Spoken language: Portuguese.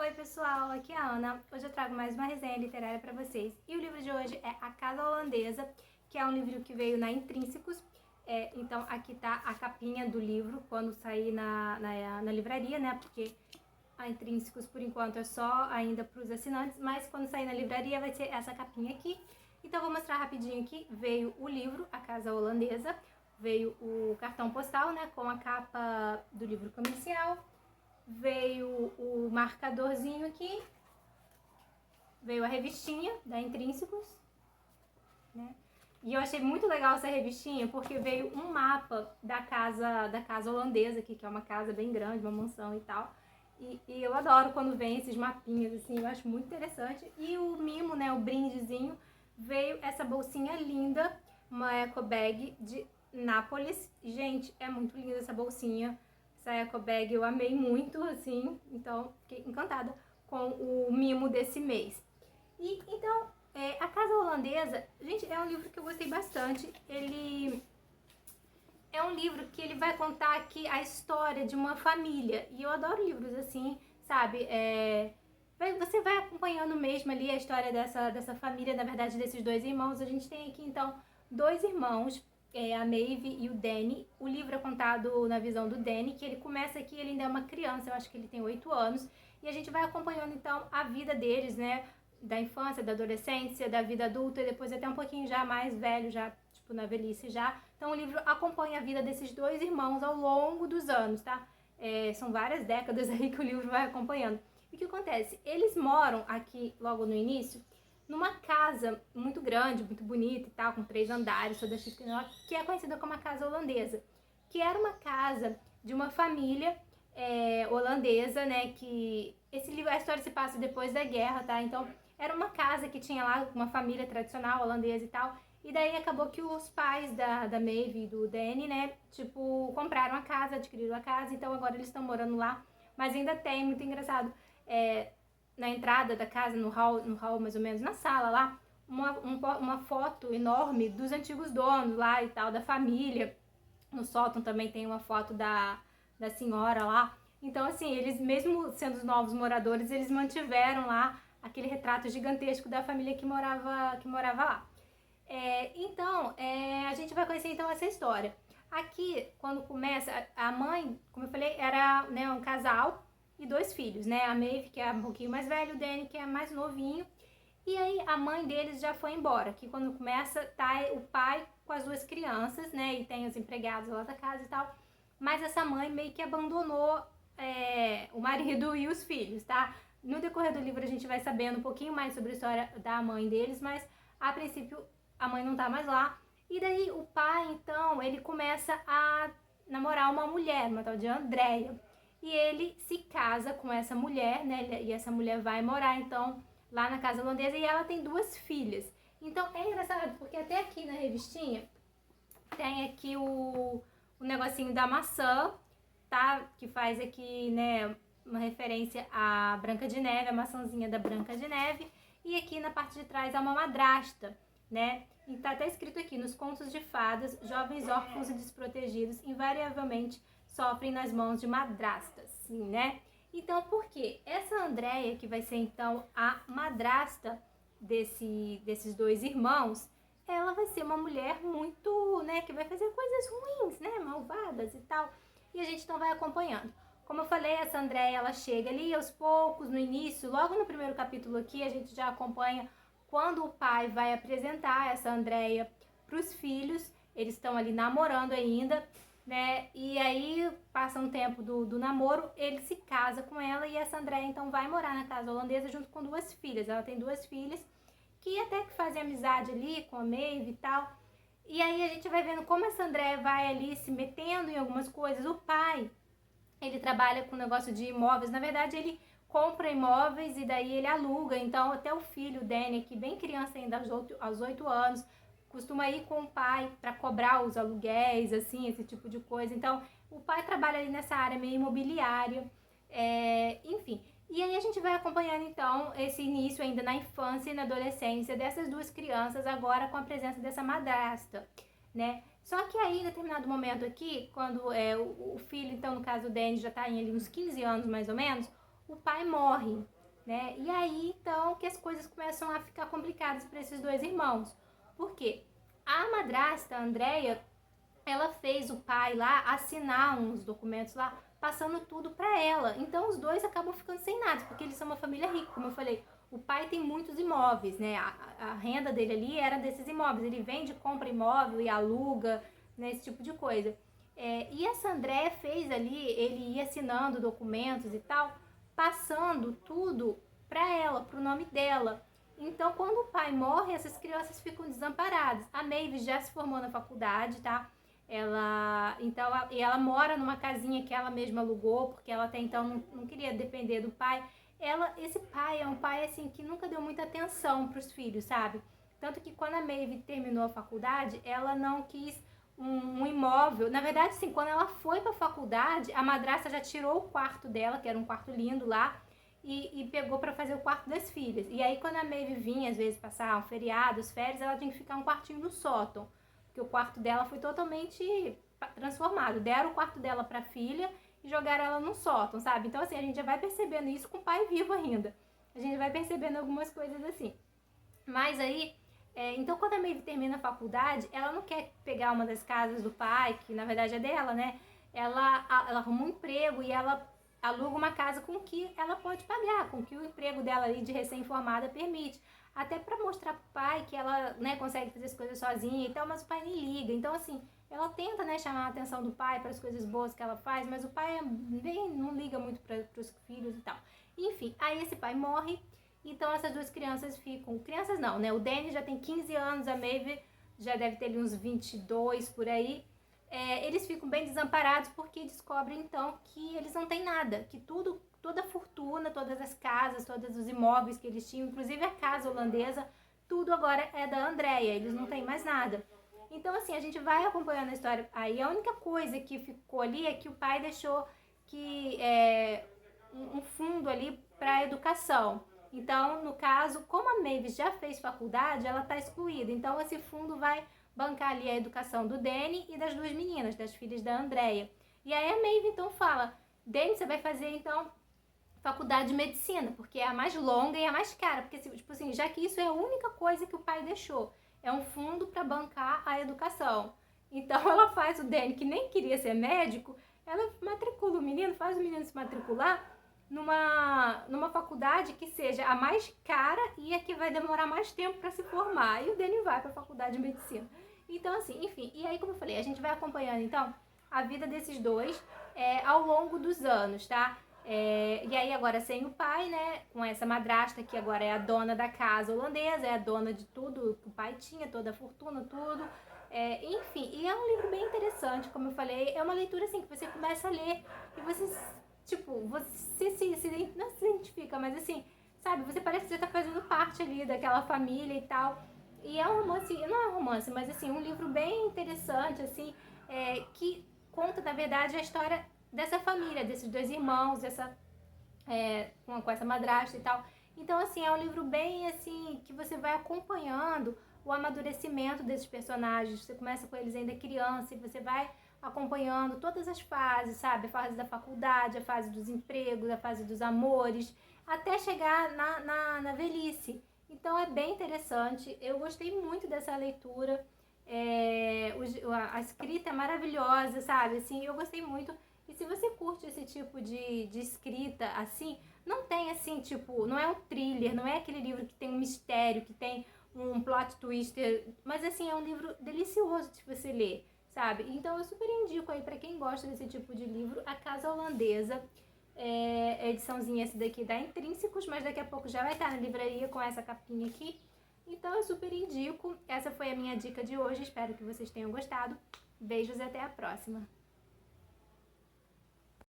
Oi pessoal, aqui é a Ana. Hoje eu trago mais uma resenha literária para vocês. E o livro de hoje é A Casa Holandesa, que é um livro que veio na Intrínsecos. Então aqui tá a capinha do livro quando sair na livraria, né? Porque a Intrínsecos por enquanto é só ainda para os assinantes, mas quando sair na livraria vai ser essa capinha aqui. Então vou mostrar rapidinho aqui. Veio o livro, A Casa Holandesa, veio o cartão postal, né? Com a capa do livro comercial. Veio o marcadorzinho aqui, veio a revistinha da Intrínsecos, né? E eu achei muito legal essa revistinha porque veio um mapa da casa holandesa aqui, que é uma casa bem grande, uma mansão e tal. E eu adoro quando vem esses mapinhas, assim, eu acho muito interessante. E o mimo, né, o brindezinho, veio essa bolsinha linda, uma eco bag de Nápoles. Gente, é muito linda essa bolsinha. Essa eco bag eu amei muito, assim, então fiquei encantada com o mimo desse mês. E então, A Casa Holandesa, gente, é um livro que eu gostei bastante. Ele é um livro que ele vai contar aqui a história de uma família. E eu adoro livros assim, sabe? Você vai acompanhando mesmo ali a história dessa família, na verdade, desses dois irmãos. A gente tem aqui, então, dois irmãos, a Maeve e o Danny. O livro é contado na visão do Danny, que ele começa aqui, ele ainda é uma criança, eu acho que ele tem 8 anos. E a gente vai acompanhando, então, a vida deles, né? Da infância, da adolescência, da vida adulta e depois até um pouquinho já mais velho, já tipo na velhice já. Então o livro acompanha a vida desses dois irmãos ao longo dos anos, tá? São várias décadas aí que o livro vai acompanhando. E o que acontece? Eles moram aqui logo no início numa casa muito grande, muito bonita e tal, com 3 andares, toda chique, que é conhecida como a Casa Holandesa, que era uma casa de uma família holandesa, né? Que esse livro, a história se passa depois da guerra, tá? Então era uma casa que tinha lá uma família tradicional holandesa e tal. E daí acabou que os pais da Maeve e do Danny, né, tipo, compraram a casa, adquiriram a casa, então agora eles estão morando lá. Mas ainda tem, muito engraçado, na entrada da casa, no hall mais ou menos, na sala lá, uma foto enorme dos antigos donos lá e tal, da família. No sótão também tem uma foto da senhora lá. Então, assim, eles, mesmo sendo os novos moradores, eles mantiveram lá aquele retrato gigantesco da família que morava lá. Então, a gente vai conhecer então essa história. Aqui, quando começa, a mãe, como eu falei, era, né, um casal e 2 filhos, né? A Maeve, que é um pouquinho mais velha, o Danny, que é mais novinho. E aí a mãe deles já foi embora, que quando começa tá o pai com as 2 crianças, né? E tem os empregados lá da casa e tal. Mas essa mãe meio que abandonou o marido e os filhos, tá? No decorrer do livro a gente vai sabendo um pouquinho mais sobre a história da mãe deles, mas a princípio a mãe não tá mais lá. E daí o pai, então, ele começa a namorar uma mulher, uma tal de Andréia. E ele se casa com essa mulher, né? E essa mulher vai morar, então, lá na casa holandesa, e ela tem 2 filhas. Então é engraçado, porque até aqui na revistinha tem aqui o negocinho da maçã, tá? Que faz aqui, né, uma referência à Branca de Neve, a maçãzinha da Branca de Neve. E aqui na parte de trás há uma madrasta, né? E tá até escrito aqui: nos contos de fadas, jovens órfãos e desprotegidos invariavelmente sofrem nas mãos de madrastas, sim, né? Então, por quê? Essa Andréia, que vai ser então a madrasta desses 2 irmãos, ela vai ser uma mulher muito, né, que vai fazer coisas ruins, né, malvadas e tal. E a gente então vai acompanhando. Como eu falei, essa Andréia, ela chega ali aos poucos, no início, logo no primeiro capítulo aqui, a gente já acompanha quando o pai vai apresentar essa Andréia para os filhos. Eles estão ali namorando ainda, né? E aí passa um tempo do namoro, ele se casa com ela e essa Andréia então vai morar na casa holandesa junto com 2 filhas. Ela tem 2 filhas que até que fazem amizade ali com a Maeve e tal. E aí a gente vai vendo como essa Andréia vai ali se metendo em algumas coisas. O pai, ele trabalha com negócio de imóveis, na verdade ele compra imóveis e daí ele aluga. Então até o filho, o Danny, que bem criança ainda, aos 8 anos, costuma ir com o pai para cobrar os aluguéis, assim, esse tipo de coisa. Então o pai trabalha ali nessa área meio imobiliária, enfim. E aí a gente vai acompanhando então esse início ainda na infância e na adolescência dessas 2 crianças, agora com a presença dessa madrasta, né? Só que aí, em determinado momento aqui, quando o filho, então no caso o Danny já tá ali uns 15 anos mais ou menos, o pai morre. né? E aí, então, que as coisas começam a ficar complicadas para esses dois irmãos. Por quê? A madrasta, a Andréia, ela fez o pai lá assinar uns documentos lá, passando tudo para ela. Então, os dois acabam ficando sem nada, porque eles são uma família rica, como eu falei. O pai tem muitos imóveis, né? A renda dele ali era desses imóveis. Ele vende, compra imóvel e aluga, né? Esse tipo de coisa. E essa Andréia fez ali, ele ia assinando documentos e tal, passando tudo para ela, pro nome dela. Então, quando o pai morre, essas crianças ficam desamparadas. A Maeve já se formou na faculdade, tá? Ela mora numa casinha que ela mesma alugou, porque ela até então não queria depender do pai. Esse pai é um pai assim que nunca deu muita atenção para os filhos, sabe? Tanto que quando a Maeve terminou a faculdade, ela não quis um imóvel. Na verdade, sim, quando ela foi para a faculdade, a madrasta já tirou o quarto dela, que era um quarto lindo lá, e pegou para fazer o quarto das filhas. E aí, quando a Maeve vinha, às vezes, passar um feriado, as férias, ela tinha que ficar um quartinho no sótão, porque o quarto dela foi totalmente transformado. Deram o quarto dela para a filha e jogaram ela no sótão, sabe? Então, assim, a gente já vai percebendo isso com o pai vivo ainda. A gente vai percebendo algumas coisas assim. Mas aí, então quando a Maeve termina a faculdade, ela não quer pegar uma das casas do pai, que na verdade é dela, né? Ela arruma um emprego e ela aluga uma casa com que ela pode pagar, com que o emprego dela ali de recém-formada permite. Até para mostrar pro pai que ela, né, consegue fazer as coisas sozinha e tal, mas o pai nem liga. Então, assim, ela tenta, né, chamar a atenção do pai para as coisas boas que ela faz, mas o pai não liga muito para os filhos e tal. Enfim, aí esse pai morre, então essas duas crianças ficam... Crianças não, né? O Danny já tem 15 anos, a Maeve já deve ter ali uns 22 por aí. Eles ficam bem desamparados porque descobrem, então, que eles não têm nada, que toda a fortuna, todas as casas, todos os imóveis que eles tinham, inclusive a casa holandesa, tudo agora é da Andréia, eles não têm mais nada. Então, assim, a gente vai acompanhando a história. Aí a única coisa que ficou ali é que o pai deixou um fundo ali para educação. Então, no caso, como a Maeve já fez faculdade, ela está excluída. Então, esse fundo vai bancar ali a educação do Danny e das duas meninas, das filhas da Andréia. E aí a Maeve, então, fala: Danny, você vai fazer, então, faculdade de medicina, porque é a mais longa e a mais cara. Porque, tipo assim, já que isso é a única coisa que o pai deixou, é um fundo para bancar a educação. Então, ela faz o Danny, que nem queria ser médico, ela matricula o menino, faz o menino se matricular numa faculdade que seja a mais cara e a que vai demorar mais tempo para se formar. E o Danny vai para a faculdade de medicina. Então, assim, enfim, e aí, como eu falei, a gente vai acompanhando, então, a vida desses dois ao longo dos anos, tá? E aí, agora sem o pai, né, com essa madrasta que agora é a dona da casa holandesa, é a dona de tudo que o pai tinha, toda a fortuna, tudo. Enfim, e é um livro bem interessante, como eu falei, é uma leitura, assim, que você começa a ler e você, tipo, você não se identifica, mas assim, sabe, você parece que você tá fazendo parte ali daquela família e tal. E é um romance, não é um romance, mas assim, um livro bem interessante, assim, que conta, na verdade, a história dessa família, desses dois irmãos, com essa madrasta e tal. Então, assim, é um livro bem, assim, que você vai acompanhando o amadurecimento desses personagens. Você começa com eles ainda criança e você vai acompanhando todas as fases, sabe? A fase da faculdade, a fase dos empregos, a fase dos amores, até chegar na velhice. Então é bem interessante, eu gostei muito dessa leitura, a escrita é maravilhosa, sabe? Assim, eu gostei muito. E se você curte esse tipo de escrita, assim, não tem assim, tipo, não é um thriller, não é aquele livro que tem um mistério, que tem um plot twister, mas assim, é um livro delicioso de você ler, sabe? Então eu super indico aí pra quem gosta desse tipo de livro, A Casa Holandesa. A ediçãozinha essa daqui da Intrínsecos, mas daqui a pouco já vai estar na livraria com essa capinha aqui. Então eu super indico. Essa foi a minha dica de hoje, espero que vocês tenham gostado. Beijos e até a próxima!